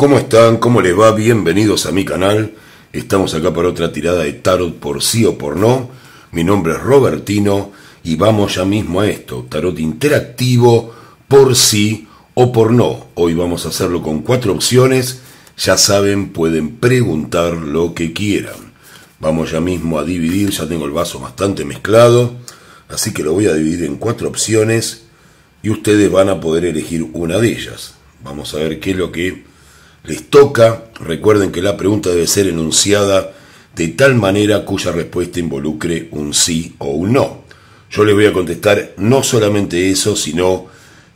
¿Cómo están? ¿Cómo les va? Bienvenidos a mi canal. Estamos acá para otra tirada de tarot por sí o por no. Mi nombre es Robertino y vamos ya mismo a esto. Tarot interactivo por sí o por no. Hoy vamos a hacerlo con 4 opciones. Ya saben, pueden preguntar lo que quieran. Vamos ya mismo a dividir. Ya tengo el vaso bastante mezclado. Así que lo voy a dividir en 4 opciones. Y ustedes van a poder elegir una de ellas. Vamos a ver qué es lo que les toca. Recuerden que la pregunta debe ser enunciada de tal manera cuya respuesta involucre un sí o un no. Yo les voy a contestar no solamente eso, sino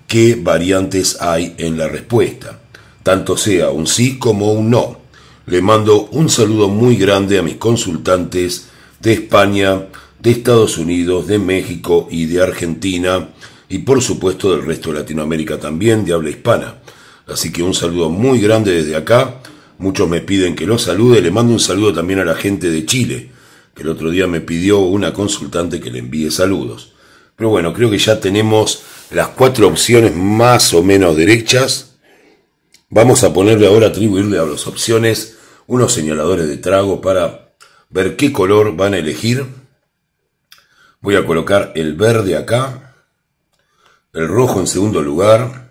qué variantes hay en la respuesta, tanto sea un sí como un no. Le mando un saludo muy grande a mis consultantes de España, de Estados Unidos, de México y de Argentina, y por supuesto del resto de Latinoamérica también, de habla hispana. Así que un saludo muy grande desde acá. Muchos me piden que los salude. Le mando un saludo también a la gente de Chile, que el otro día me pidió una consultante que le envíe saludos. Pero bueno, creo que ya tenemos las 4 opciones más o menos derechas. Vamos a ponerle ahora, atribuirle a las opciones unos señaladores de trago para ver qué color van a elegir. Voy a colocar el verde acá, el rojo en segundo lugar,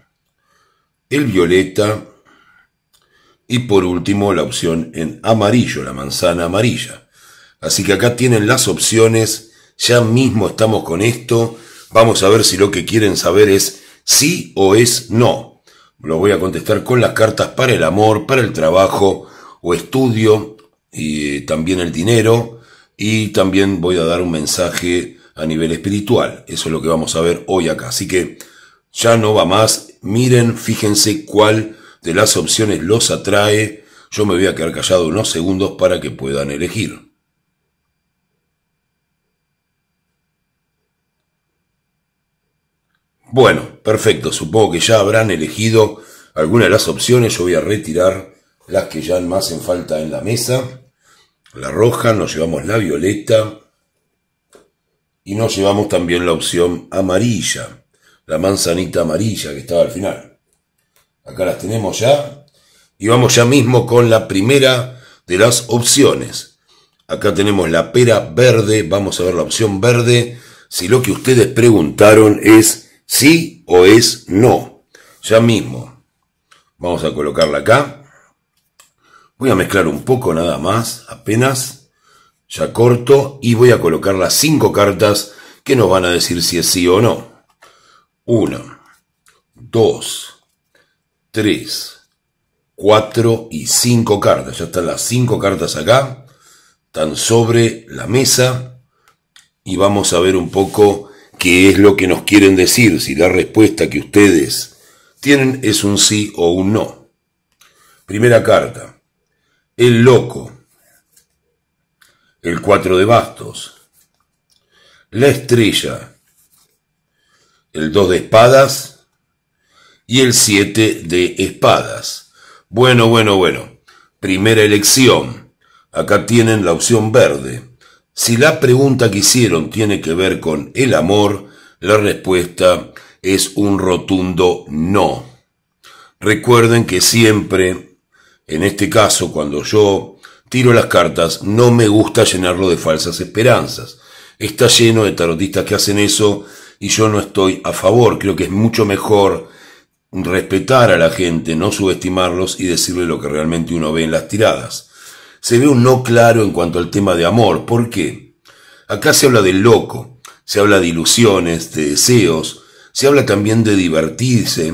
el violeta y por último la opción en amarillo, la manzana amarilla. Así que acá tienen las opciones, ya mismo estamos con esto. Vamos a ver si lo que quieren saber es sí o es no. Lo voy a contestar con las cartas para el amor, para el trabajo o estudio, y también el dinero, y también voy a dar un mensaje a nivel espiritual. Eso es lo que vamos a ver hoy acá. Así que ya no va más. Miren, fíjense cuál de las opciones los atrae. Yo me voy a quedar callado unos segundos para que puedan elegir. Bueno, perfecto. Supongo que ya habrán elegido alguna de las opciones. Yo voy a retirar las que ya más hacen falta en la mesa. La roja, nos llevamos la violeta y nos llevamos también la opción amarilla. La manzanita amarilla que estaba al final. Acá las tenemos ya. Y vamos ya mismo con la primera de las opciones. Acá tenemos la pera verde. Vamos a ver la opción verde. Si lo que ustedes preguntaron es sí o es no. Ya mismo. Vamos a colocarla acá. Voy a mezclar un poco nada más. Apenas. Ya corto. Y voy a colocar las 5 cartas que nos van a decir si es sí o no. 1, 2, 3, 4 y 5 cartas. Ya están las 5 cartas acá. Están sobre la mesa. Y vamos a ver un poco qué es lo que nos quieren decir. Si la respuesta que ustedes tienen es un sí o un no. Primera carta. El loco. El 4 de bastos. La estrella. El 2 de espadas y el 7 de espadas. Bueno. Primera elección. Acá tienen la opción verde. Si la pregunta que hicieron tiene que ver con el amor, la respuesta es un rotundo no. Recuerden que siempre, en este caso, cuando yo tiro las cartas, no me gusta llenarlo de falsas esperanzas. Está lleno de tarotistas que hacen eso. Y yo no estoy a favor. Creo que es mucho mejor respetar a la gente, no subestimarlos y decirle lo que realmente uno ve en las tiradas. Se ve un no claro en cuanto al tema de amor. ¿Por qué? Acá se habla del loco, se habla de ilusiones, de deseos, se habla también de divertirse,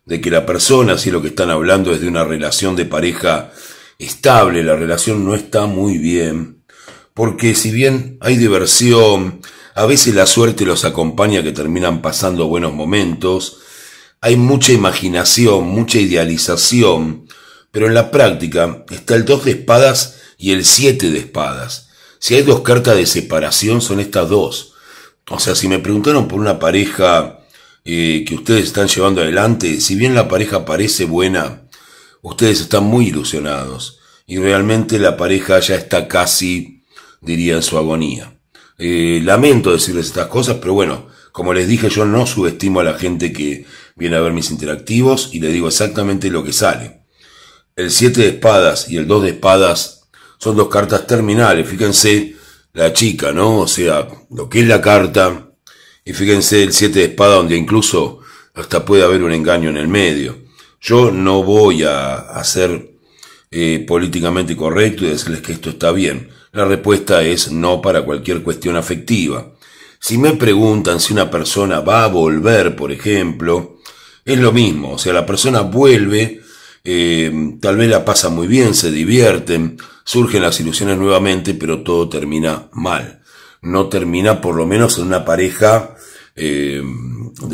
de que la persona, si lo que están hablando es de una relación de pareja estable, la relación no está muy bien. Porque si bien hay diversión, a veces la suerte los acompaña que terminan pasando buenos momentos, hay mucha imaginación, mucha idealización, pero en la práctica está el 2 de espadas y el 7 de espadas. Si hay 2 cartas de separación son estas 2. O sea, si me preguntaron por una pareja que ustedes están llevando adelante, si bien la pareja parece buena, ustedes están muy ilusionados y realmente la pareja ya está casi, diría, en su agonía. Lamento decirles estas cosas, pero bueno, como les dije, yo no subestimo a la gente que viene a ver mis interactivos y le digo exactamente lo que sale. El 7 de espadas y el 2 de espadas son dos cartas terminales. Fíjense la chica, ¿no? O sea, lo que es la carta. Y fíjense el 7 de espada, donde incluso hasta puede haber un engaño en el medio. Yo no voy a ser políticamente correcto y decirles que esto está bien. La respuesta es no para cualquier cuestión afectiva. Si me preguntan si una persona va a volver, por ejemplo, es lo mismo. O sea, la persona vuelve, tal vez la pasa muy bien, se divierten, surgen las ilusiones nuevamente, pero todo termina mal. No termina, por lo menos, en una pareja de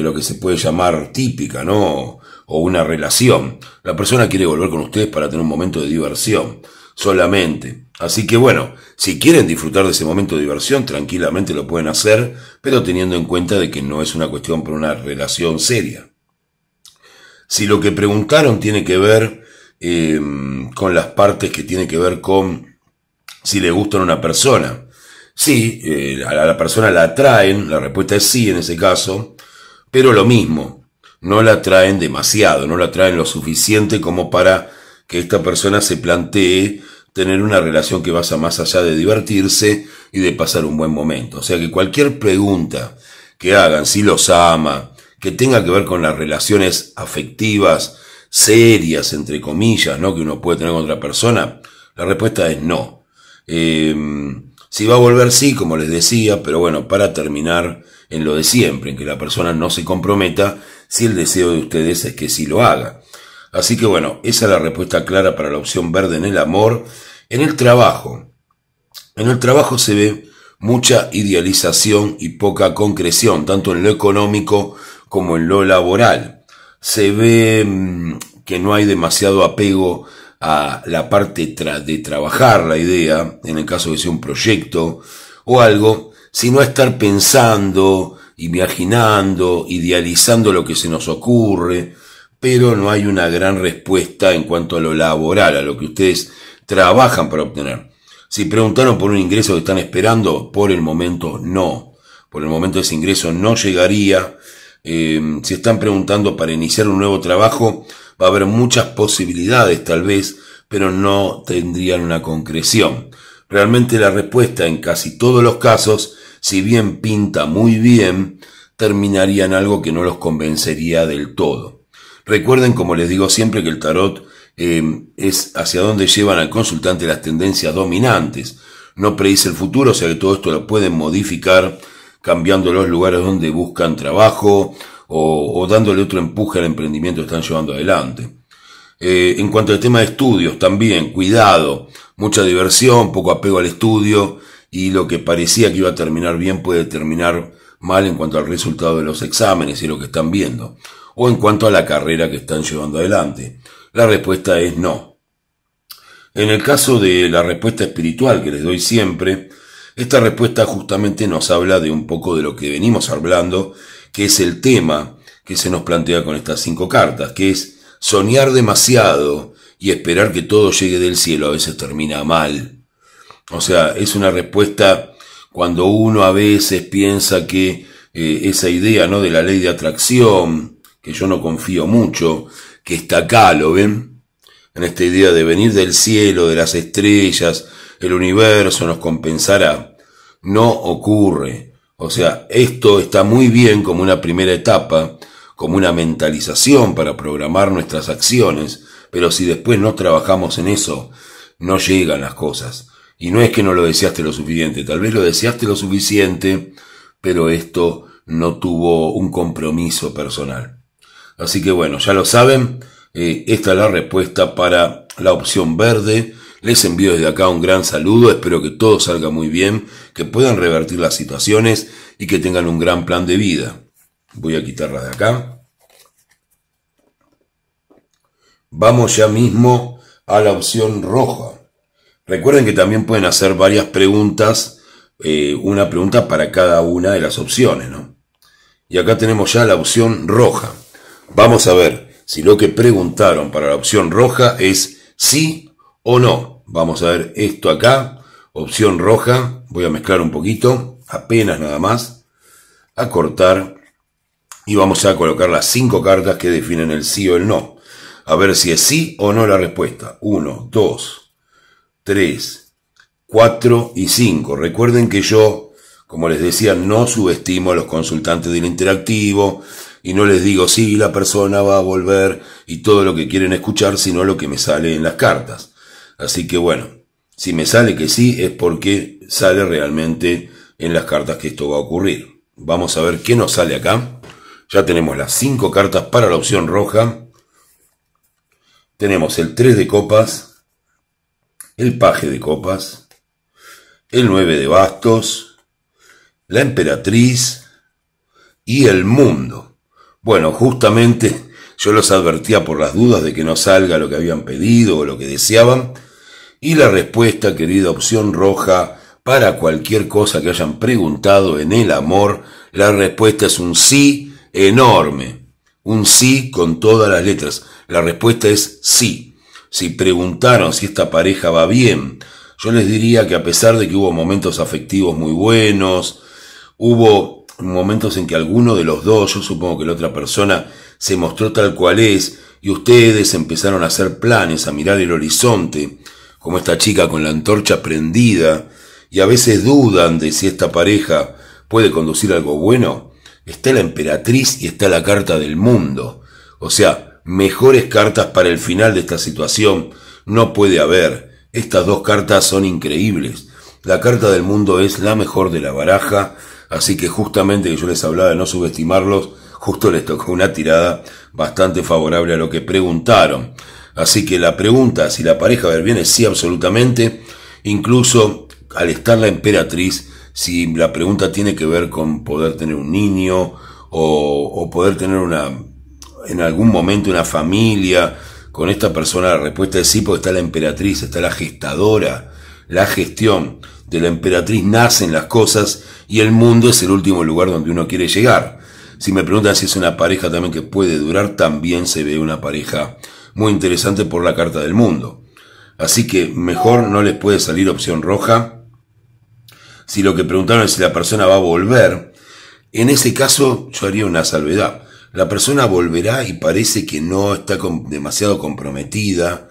lo que se puede llamar típica, ¿no? O una relación. La persona quiere volver con ustedes para tener un momento de diversión, solamente. Así que bueno, si quieren disfrutar de ese momento de diversión, tranquilamente lo pueden hacer, pero teniendo en cuenta de que no es una cuestión por una relación seria. Si lo que preguntaron tiene que ver con las partes que tiene que ver con si le gustan a una persona, sí, a la persona la atraen, la respuesta es sí en ese caso, pero lo mismo, no la atraen demasiado, no la atraen lo suficiente como para que esta persona se plantee tener una relación que vaya más allá de divertirse y de pasar un buen momento. O sea que cualquier pregunta que hagan, si los ama, que tenga que ver con las relaciones afectivas, serias, entre comillas, ¿no? Que uno puede tener con otra persona, la respuesta es no. Si va a volver, sí, como les decía, pero bueno, para terminar en lo de siempre, en que la persona no se comprometa si el deseo de ustedes es que sí lo haga. Así que bueno, esa es la respuesta clara para la opción verde en el amor. En el trabajo se ve mucha idealización y poca concreción, tanto en lo económico como en lo laboral. Se ve que no hay demasiado apego a la parte de trabajar la idea, en el caso de ser un proyecto o algo, sino a estar pensando, imaginando, idealizando lo que se nos ocurre, pero no hay una gran respuesta en cuanto a lo laboral, a lo que ustedes trabajan para obtener. Si preguntaron por un ingreso que están esperando, por el momento no. Por el momento ese ingreso no llegaría. Si están preguntando para iniciar un nuevo trabajo, va a haber muchas posibilidades tal vez, pero no tendrían una concreción. Realmente la respuesta en casi todos los casos, si bien pinta muy bien, terminaría en algo que no los convencería del todo. Recuerden, como les digo siempre, que el tarot es hacia dónde llevan al consultante las tendencias dominantes. No predice el futuro, o sea que todo esto lo pueden modificar cambiando los lugares donde buscan trabajo o dándole otro empuje al emprendimiento que están llevando adelante. En cuanto al tema de estudios, también, cuidado, mucha diversión, poco apego al estudio, y lo que parecía que iba a terminar bien puede terminar mal en cuanto al resultado de los exámenes y lo que están viendo, o en cuanto a la carrera que están llevando adelante. La respuesta es no. En el caso de la respuesta espiritual que les doy siempre, esta respuesta justamente nos habla de un poco de lo que venimos hablando, que es el tema que se nos plantea con estas 5 cartas, que es soñar demasiado y esperar que todo llegue del cielo a veces termina mal. O sea, es una respuesta cuando uno a veces piensa que esa idea, ¿no?, de la ley de atracción, que yo no confío mucho, que está acá, ¿lo ven? En esta idea de venir del cielo, de las estrellas, el universo nos compensará. No ocurre. O sea, esto está muy bien como una primera etapa, como una mentalización para programar nuestras acciones, pero si después no trabajamos en eso, no llegan las cosas. Y no es que no lo deseaste lo suficiente, tal vez lo deseaste lo suficiente, pero esto no tuvo un compromiso personal. Así que bueno, ya lo saben, esta es la respuesta para la opción verde. Les envío desde acá un gran saludo, espero que todo salga muy bien, que puedan revertir las situaciones y que tengan un gran plan de vida. Voy a quitarla de acá. Vamos ya mismo a la opción roja. Recuerden que también pueden hacer varias preguntas, una pregunta para cada una de las opciones, ¿no? Y acá tenemos ya la opción roja. Vamos a ver si lo que preguntaron para la opción roja es sí o no. Vamos a ver esto acá, opción roja. Voy a mezclar un poquito, apenas nada más, a cortar. Y vamos a colocar las 5 cartas que definen el sí o el no. a ver si es sí o no la respuesta. 1, 2, 3, 4 y 5. Recuerden que yo, como les decía, no subestimo a los consultantes del interactivo y no les digo sí, la persona va a volver y todo lo que quieren escuchar, sino lo que me sale en las cartas. Así que bueno, si me sale que sí, es porque sale realmente en las cartas que esto va a ocurrir. Vamos a ver qué nos sale acá. Ya tenemos las 5 cartas para la opción roja. Tenemos el 3 de copas, el paje de copas, el 9 de bastos, la emperatriz y el mundo. Bueno, justamente yo los advertía por las dudas de que no salga lo que habían pedido o lo que deseaban. Y la respuesta, querida opción roja, para cualquier cosa que hayan preguntado en el amor, la respuesta es un sí enorme. Un sí con todas las letras. La respuesta es sí. Si preguntaron si esta pareja va bien, yo les diría que a pesar de que hubo momentos afectivos muy buenos, hubo momentos en que alguno de los dos, yo supongo que la otra persona, se mostró tal cual es, y ustedes empezaron a hacer planes, a mirar el horizonte, como esta chica con la antorcha prendida, y a veces dudan de si esta pareja puede conducir algo bueno, está la emperatriz y está la carta del mundo. O sea, mejores cartas para el final de esta situación no puede haber. Estas dos cartas son increíbles. La carta del mundo es la mejor de la baraja, así que justamente que yo les hablaba de no subestimarlos, justo les tocó una tirada bastante favorable a lo que preguntaron. Así que la pregunta si la pareja va a ver bien es sí, absolutamente. Incluso al estar la emperatriz, si la pregunta tiene que ver con poder tener un niño o poder tener en algún momento una familia, con esta persona la respuesta es sí, porque está la emperatriz, está la gestadora, la gestión. De la emperatriz nacen las cosas y el mundo es el último lugar donde uno quiere llegar. Si me preguntan si es una pareja también que puede durar, también se ve una pareja muy interesante por la carta del mundo. Así que mejor no les puede salir opción roja. Si lo que preguntaron es si la persona va a volver, en ese caso yo haría una salvedad. La persona volverá y parece que no está demasiado comprometida,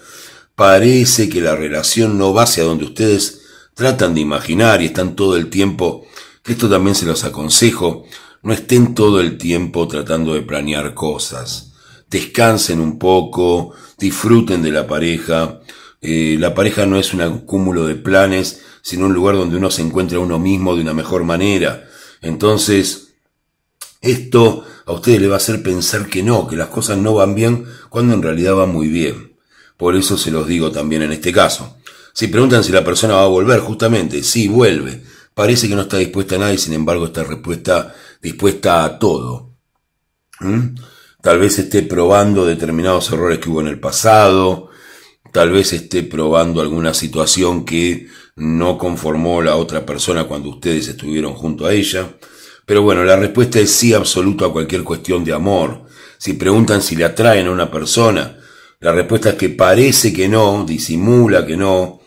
parece que la relación no va hacia donde ustedes tratan de imaginar y están todo el tiempo, que esto también se los aconsejo, no estén todo el tiempo tratando de planear cosas. Descansen un poco, disfruten de la pareja. La pareja no es un cúmulo de planes, sino un lugar donde uno se encuentra a uno mismo de una mejor manera. Entonces, esto a ustedes les va a hacer pensar que no, que las cosas no van bien, cuando en realidad van muy bien. Por eso se los digo también en este caso. Si preguntan si la persona va a volver, justamente, sí, vuelve. Parece que no está dispuesta a nada y sin embargo está dispuesta a todo. Tal vez esté probando determinados errores que hubo en el pasado, tal vez esté probando alguna situación que no conformó la otra persona cuando ustedes estuvieron junto a ella. Pero bueno, la respuesta es sí absoluto a cualquier cuestión de amor. Si preguntan si le atraen a una persona, la respuesta es que parece que no, disimula que no.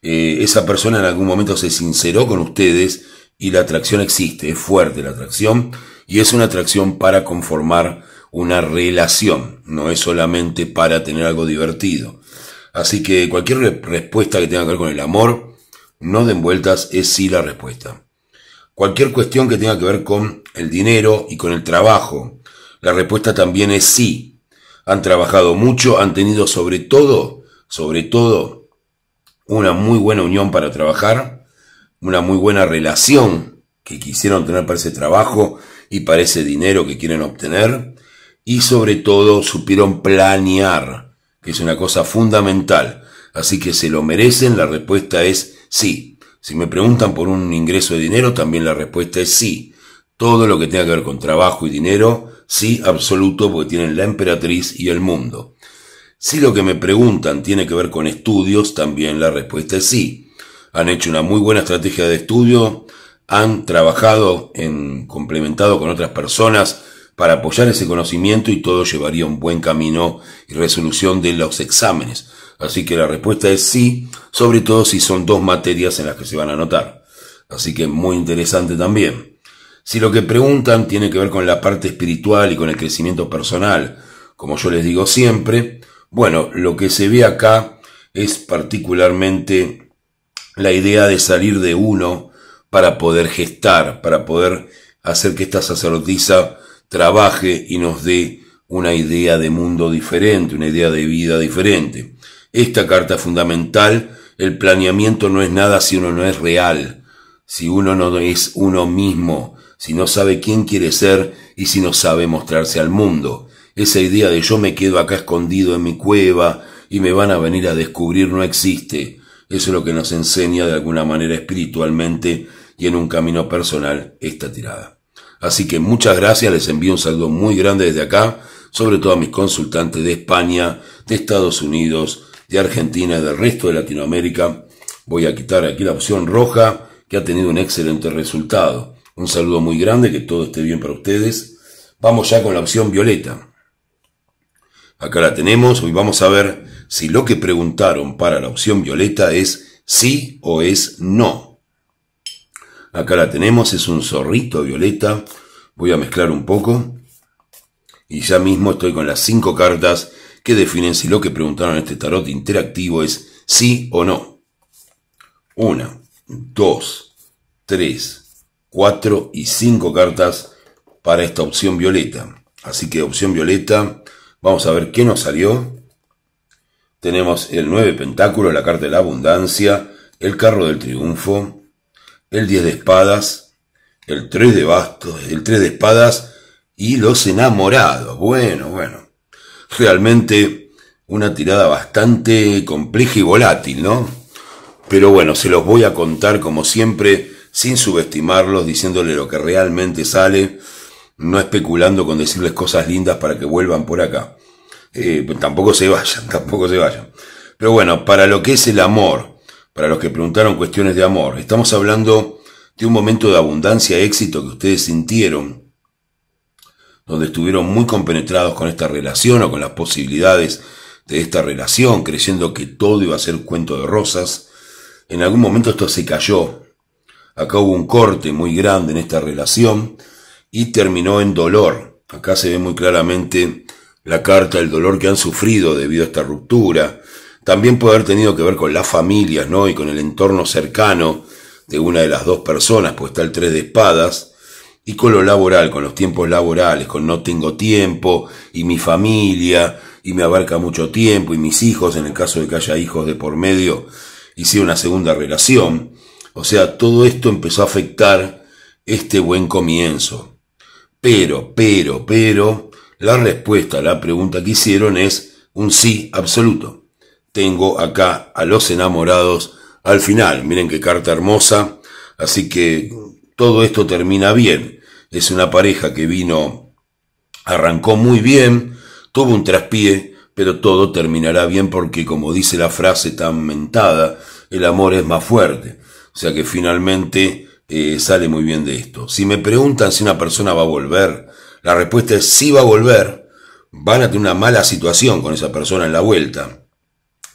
Esa persona en algún momento se sinceró con ustedes y la atracción existe, es fuerte la atracción y es una atracción para conformar una relación, no es solamente para tener algo divertido. Así que cualquier respuesta que tenga que ver con el amor, no den vueltas, es sí la respuesta. Cualquier cuestión que tenga que ver con el dinero y con el trabajo, la respuesta también es sí. Han trabajado mucho, han tenido sobre todo, una muy buena unión para trabajar, una muy buena relación que quisieron tener para ese trabajo y para ese dinero que quieren obtener, y sobre todo supieron planear, que es una cosa fundamental. Así que se lo merecen, la respuesta es sí. Si me preguntan por un ingreso de dinero, también la respuesta es sí. Todo lo que tenga que ver con trabajo y dinero, sí, absoluto, porque tienen la emperatriz y el mundo. Si lo que me preguntan tiene que ver con estudios, también la respuesta es sí. Han hecho una muy buena estrategia de estudio, han trabajado complementado con otras personas para apoyar ese conocimiento y todo llevaría un buen camino y resolución de los exámenes. Así que la respuesta es sí, sobre todo si son 2 materias en las que se van a anotar. Así que muy interesante también. Si lo que preguntan tiene que ver con la parte espiritual y con el crecimiento personal, como yo les digo siempre, Bueno, lo que se ve acá es particularmente la idea de salir de uno para poder gestar, para poder hacer que esta sacerdotisa trabaje y nos dé una idea de mundo diferente, una idea de vida diferente. Esta carta es fundamental. El planeamiento no es nada si uno no es real, si uno no es uno mismo, si no sabe quién quiere ser y si no sabe mostrarse al mundo. Esa idea de yo me quedo acá escondido en mi cueva y me van a venir a descubrir no existe. Eso es lo que nos enseña de alguna manera espiritualmente y en un camino personal esta tirada. Así que muchas gracias, les envío un saludo muy grande desde acá, sobre todo a mis consultantes de España, de Estados Unidos, de Argentina y del resto de Latinoamérica. Voy a quitar aquí la opción roja, que ha tenido un excelente resultado. Un saludo muy grande, que todo esté bien para ustedes. Vamos ya con la opción violeta. Acá la tenemos, hoy vamos a ver si lo que preguntaron para la opción violeta es sí o es no. Acá la tenemos, es un zorrito violeta. Voy a mezclar un poco. Y ya mismo estoy con las 5 cartas que definen si lo que preguntaron en este tarot interactivo es sí o no. 1, 2, 3, 4 y 5 cartas para esta opción violeta. Así que opción violeta, vamos a ver qué nos salió. Tenemos el 9 de pentáculos, la carta de la abundancia, el carro del triunfo, el 10 de espadas, el 3 de bastos, el 3 de espadas y los enamorados. Bueno. Realmente una tirada bastante compleja y volátil, ¿no? Pero bueno, se los voy a contar como siempre, sin subestimarlos, diciéndole lo que realmente sale, no especulando con decirles cosas lindas para que vuelvan por acá. Tampoco se vayan. Pero bueno, para lo que es el amor, para los que preguntaron cuestiones de amor, estamos hablando de un momento de abundancia, éxito que ustedes sintieron, donde estuvieron muy compenetrados con esta relación o con las posibilidades de esta relación, creyendo que todo iba a ser cuento de rosas. En algún momento esto se cayó. Acá hubo un corte muy grande en esta relación y terminó en dolor. Acá se ve muy claramente la carta del dolor que han sufrido debido a esta ruptura. También puede haber tenido que ver con las familias, ¿no? Y con el entorno cercano de una de las dos personas, pues está el 3 de espadas. Y con lo laboral, con los tiempos laborales, con no tengo tiempo, y mi familia, y me abarca mucho tiempo, y mis hijos, en el caso de que haya hijos de por medio, hicieron una segunda relación. O sea, todo esto empezó a afectar este buen comienzo. Pero, la respuesta a la pregunta que hicieron es un sí absoluto. Tengo acá a los enamorados al final. Miren qué carta hermosa. Así que todo esto termina bien. Es una pareja que arrancó muy bien, tuvo un traspié, pero todo terminará bien porque, como dice la frase tan mentada, el amor es más fuerte. O sea que finalmente sale muy bien de esto. Si me preguntan si una persona va a volver, la respuesta es sí va a volver. Van a tener una mala situación con esa persona en la vuelta.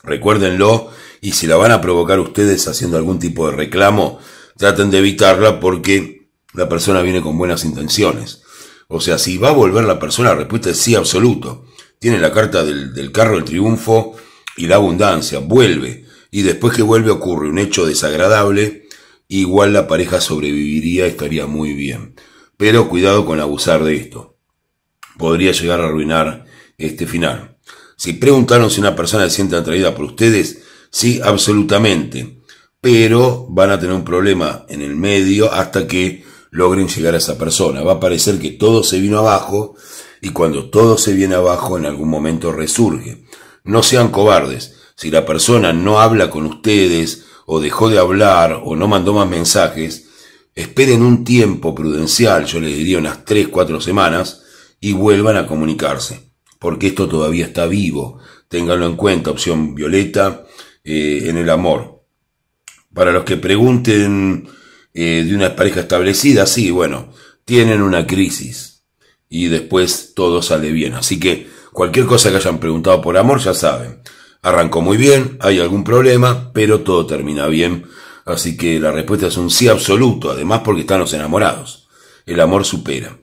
Recuérdenlo, y si la van a provocar ustedes haciendo algún tipo de reclamo, traten de evitarla porque la persona viene con buenas intenciones. O sea, si va a volver la persona, la respuesta es sí absoluto. Tiene la carta del carro del triunfo y la abundancia. Vuelve. Y después que vuelve ocurre un hecho desagradable. Igual la pareja sobreviviría, estaría muy bien. Pero cuidado con abusar de esto. Podría llegar a arruinar este final. Si preguntaron si una persona se siente atraída por ustedes, sí, absolutamente. Pero van a tener un problema en el medio hasta que logren llegar a esa persona. Va a parecer que todo se vino abajo, y cuando todo se viene abajo en algún momento resurge. No sean cobardes. Si la persona no habla con ustedes, o dejó de hablar, o no mandó más mensajes, esperen un tiempo prudencial, yo les diría unas 3-4 semanas, y vuelvan a comunicarse, porque esto todavía está vivo. Ténganlo en cuenta, opción violeta, en el amor. Para los que pregunten de una pareja establecida, sí, bueno, tienen una crisis y después todo sale bien. Así que cualquier cosa que hayan preguntado por amor, ya saben, arrancó muy bien, hay algún problema, pero todo termina bien. Así que la respuesta es un sí absoluto, además porque están los enamorados. El amor supera.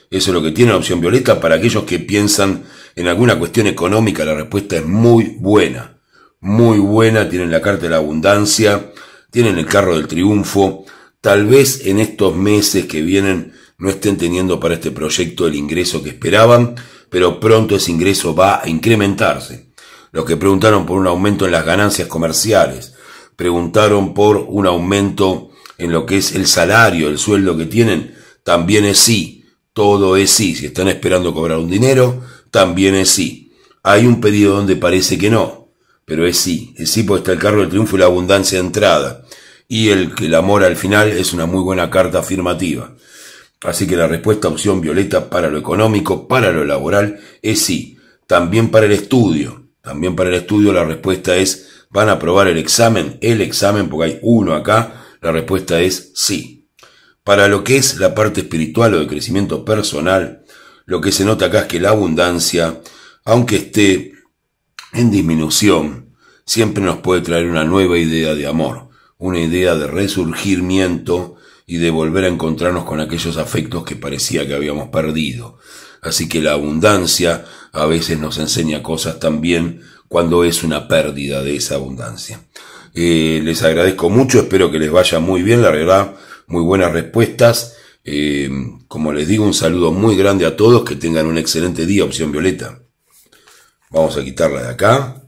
Eso es lo que tiene la opción violeta para aquellos que piensan En alguna cuestión económica la respuesta es muy buena. Muy buena, tienen la carta de la abundancia, tienen el carro del triunfo. Tal vez en estos meses que vienen no estén teniendo para este proyecto el ingreso que esperaban, pero pronto ese ingreso va a incrementarse. Los que preguntaron por un aumento en las ganancias comerciales, preguntaron por un aumento en lo que es el salario, el sueldo que tienen, también es sí. Todo es sí. Si están esperando cobrar un dinero, también es sí. Hay un pedido donde parece que no, pero es sí. Es sí porque está el carro del triunfo y la abundancia de entrada. Y el amor al final es una muy buena carta afirmativa. Así que la respuesta opción violeta para lo económico, para lo laboral, es sí. También para el estudio. También para el estudio la respuesta es, ¿van a aprobar el examen? El examen, porque hay uno acá, la respuesta es sí. Para lo que es la parte espiritual o de crecimiento personal, lo que se nota acá es que la abundancia, aunque esté en disminución, siempre nos puede traer una nueva idea de amor, una idea de resurgimiento y de volver a encontrarnos con aquellos afectos que parecía que habíamos perdido. Así que la abundancia a veces nos enseña cosas también cuando es una pérdida de esa abundancia. Les agradezco mucho, espero que les vaya muy bien, la verdad, muy buenas respuestas. Como les digo, un saludo muy grande a todos, que tengan un excelente día, opción violeta. Vamos a quitarla de acá,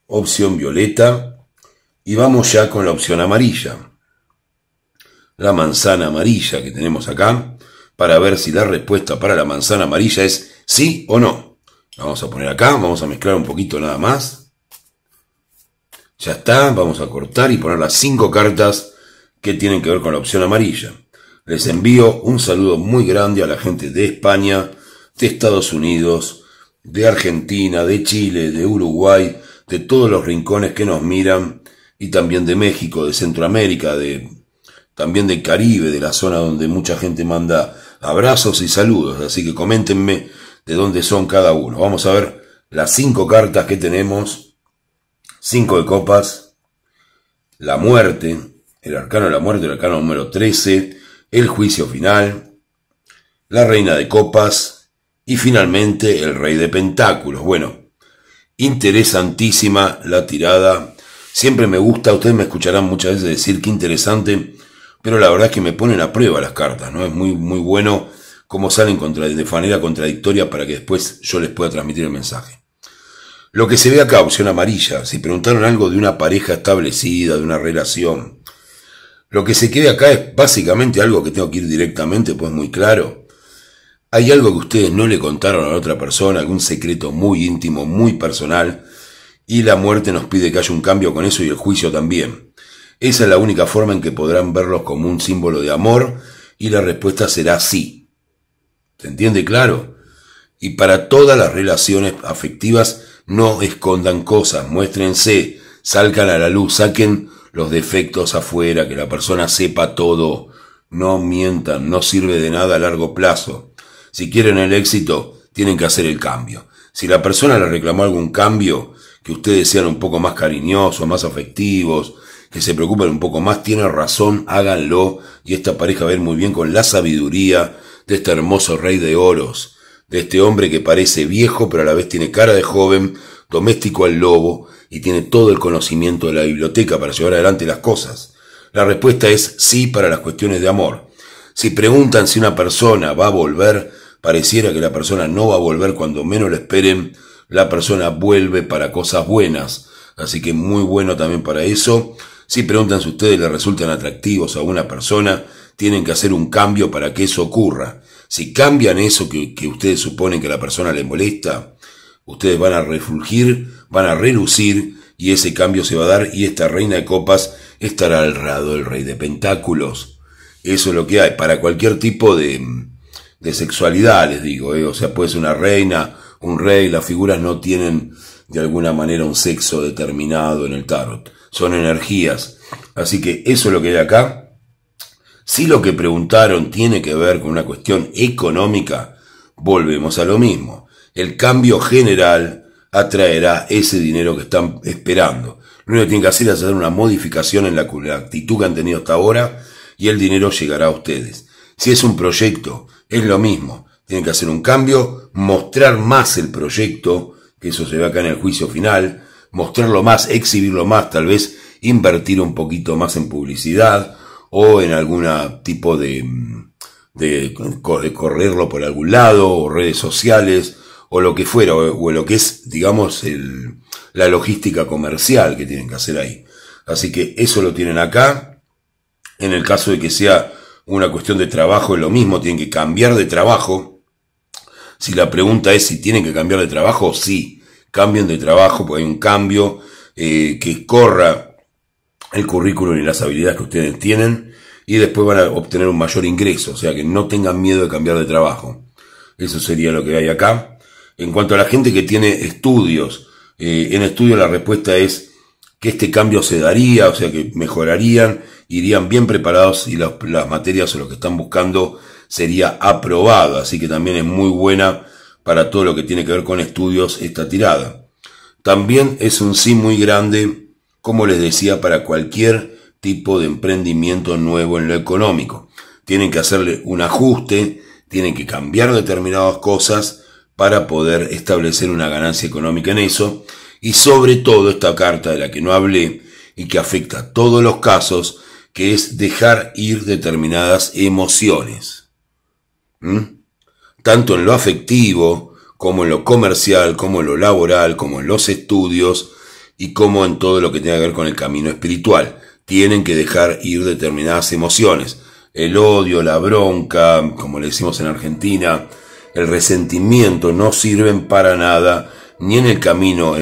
opción violeta, y vamos ya con la opción amarilla. La manzana amarilla que tenemos acá, para ver si la respuesta para la manzana amarilla es sí o no. La vamos a poner acá, vamos a mezclar un poquito nada más. Ya está, vamos a cortar y poner las 5 cartas que tienen que ver con la opción amarilla. Les envío un saludo muy grande a la gente de España, de Estados Unidos, de Argentina, de Chile, de Uruguay, de todos los rincones que nos miran, y también de México, de Centroamérica, también del Caribe, de la zona donde mucha gente manda abrazos y saludos. Así que coméntenme de dónde son cada uno. Vamos a ver las 5 cartas que tenemos. 5 de copas, la muerte, el arcano de la muerte, el arcano número 13, el juicio final, la reina de copas y finalmente el rey de pentáculos. Bueno, interesantísima la tirada. Siempre me gusta, ustedes me escucharán muchas veces decir qué interesante, pero la verdad es que me ponen a prueba las cartas, ¿no? Es muy bueno cómo salen de manera contradictoria para que después yo les pueda transmitir el mensaje. Lo que se ve acá, opción amarilla, si preguntaron algo de una pareja establecida, de una relación, lo que se quede acá es básicamente algo que tengo que ir directamente, pues muy claro. Hay algo que ustedes no le contaron a la otra persona, algún secreto muy íntimo, muy personal, y la muerte nos pide que haya un cambio con eso y el juicio también. Esa es la única forma en que podrán verlos como un símbolo de amor, y la respuesta será sí. ¿Se entiende claro? Y para todas las relaciones afectivas, no escondan cosas, muéstrense, salgan a la luz, saquen los defectos afuera, que la persona sepa todo, no mientan, no sirve de nada a largo plazo. Si quieren el éxito, tienen que hacer el cambio. Si la persona le reclamó algún cambio, que ustedes sean un poco más cariñosos, más afectivos, que se preocupen un poco más, tienen razón, háganlo, y esta pareja va a ir muy bien con la sabiduría de este hermoso rey de oros, de este hombre que parece viejo, pero a la vez tiene cara de joven, doméstico al lobo, y tiene todo el conocimiento de la biblioteca para llevar adelante las cosas. La respuesta es sí para las cuestiones de amor. Si preguntan si una persona va a volver, pareciera que la persona no va a volver cuando menos lo esperen, la persona vuelve para cosas buenas, así que muy bueno también para eso. Si preguntan si ustedes les resultan atractivos a una persona, tienen que hacer un cambio para que eso ocurra. Si cambian eso que ustedes suponen que a la persona les molesta, ustedes van a refulgir, van a relucir, y ese cambio se va a dar, y esta reina de copas estará al lado del rey de pentáculos. Eso es lo que hay, para cualquier tipo de sexualidad, les digo, o sea, puede ser una reina, un rey, las figuras no tienen de alguna manera un sexo determinado en el tarot, son energías. Así que eso es lo que hay acá. Si lo que preguntaron tiene que ver con una cuestión económica, volvemos a lo mismo. El cambio general atraerá ese dinero que están esperando. Lo único que tienen que hacer es hacer una modificación en la actitud que han tenido hasta ahora, y el dinero llegará a ustedes. Si es un proyecto, es lo mismo. Tienen que hacer un cambio mostrar más el proyecto, que eso se ve acá en el juicio final, mostrarlo más, exhibirlo más, tal vez invertir un poquito más en publicidad o en algún tipo de correrlo por algún lado, o redes sociales, o lo que fuera, o lo que es, digamos, la logística comercial que tienen que hacer ahí. Así que eso lo tienen acá. En el caso de que sea una cuestión de trabajo, es lo mismo, tienen que cambiar de trabajo. Si la pregunta es si tienen que cambiar de trabajo, sí, cambien de trabajo, porque hay un cambio que corra el currículum y las habilidades que ustedes tienen, y después van a obtener un mayor ingreso, o sea que no tengan miedo de cambiar de trabajo. Eso sería lo que hay acá. En cuanto a la gente que tiene estudios, en estudio la respuesta es que este cambio se daría, o sea que mejorarían, irían bien preparados y las materias o lo que están buscando sería aprobado, así que también es muy buena para todo lo que tiene que ver con estudios esta tirada. También es un sí muy grande, como les decía, para cualquier tipo de emprendimiento nuevo en lo económico. Tienen que hacerle un ajuste, tienen que cambiar determinadas cosas para poder establecer una ganancia económica en eso, y sobre todo esta carta de la que no hablé y que afecta a todos los casos, que es dejar ir determinadas emociones. Tanto en lo afectivo, como en lo comercial, como en lo laboral, como en los estudios, y como en todo lo que tenga que ver con el camino espiritual. Tienen que dejar ir determinadas emociones. El odio, la bronca, como le decimos en Argentina, el resentimiento no sirven para nada, ni en el camino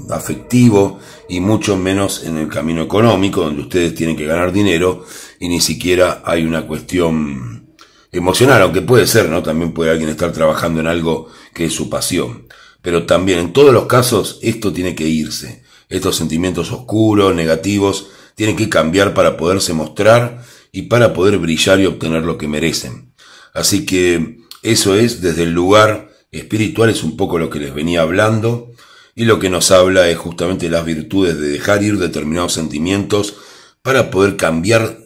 afectivo, y mucho menos en el camino económico, donde ustedes tienen que ganar dinero, y ni siquiera hay una cuestión emocional, aunque puede ser, ¿no? También puede alguien estar trabajando en algo que es su pasión. Pero también, en todos los casos, esto tiene que irse. Estos sentimientos oscuros, negativos, tienen que cambiar para poderse mostrar y para poder brillar y obtener lo que merecen. Así que eso es, desde el lugar espiritual, es un poco lo que les venía hablando, y lo que nos habla es justamente las virtudes de dejar ir determinados sentimientos para poder cambiar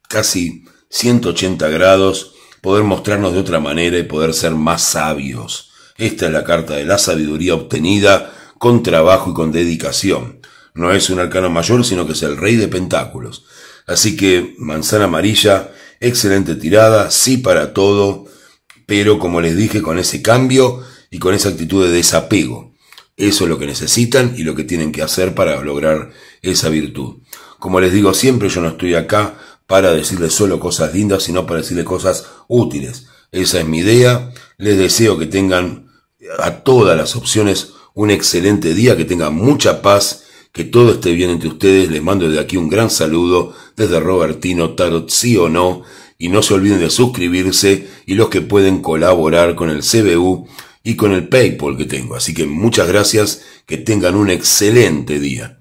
casi 180 grados, poder mostrarnos de otra manera y poder ser más sabios. Esta es la carta de la sabiduría obtenida con trabajo y con dedicación. No es un arcano mayor, sino que es el rey de pentáculos. Así que, manzana amarilla, excelente tirada, sí para todo, pero como les dije, con ese cambio y con esa actitud de desapego. Eso es lo que necesitan y lo que tienen que hacer para lograr esa virtud. Como les digo siempre, yo no estoy acá para decirles solo cosas lindas, sino para decirles cosas útiles. Esa es mi idea. Les deseo que tengan a todas las opciones un excelente día, que tengan mucha paz, que todo esté bien entre ustedes. Les mando desde aquí un gran saludo desde Robertino Tarot, sí o no, y no se olviden de suscribirse, y los que pueden colaborar con el CBU y con el PayPal que tengo. Así que muchas gracias, que tengan un excelente día.